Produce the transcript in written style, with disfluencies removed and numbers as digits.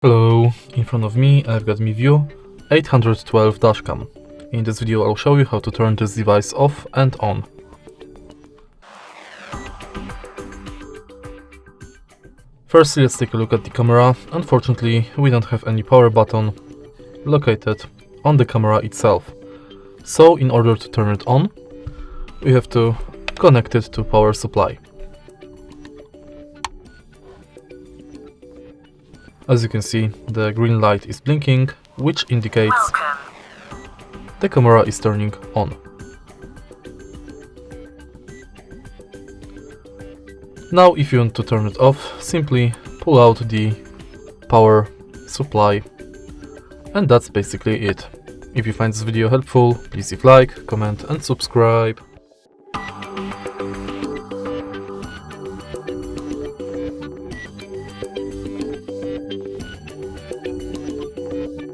Hello, in front of me I've got MiVue 812 dashcam. In this video I'll show you how to turn this device off and on. Firstly, let's take a look at the camera. Unfortunately, we don't have any power button located on the camera itself. So in order to turn it on, we have to connect it to power supply. As you can see, the green light is blinking, which indicates the camera is turning on. Now if you want to turn it off, simply pull out the power supply, and that's basically it. If you find this video helpful, please leave a like, comment and subscribe.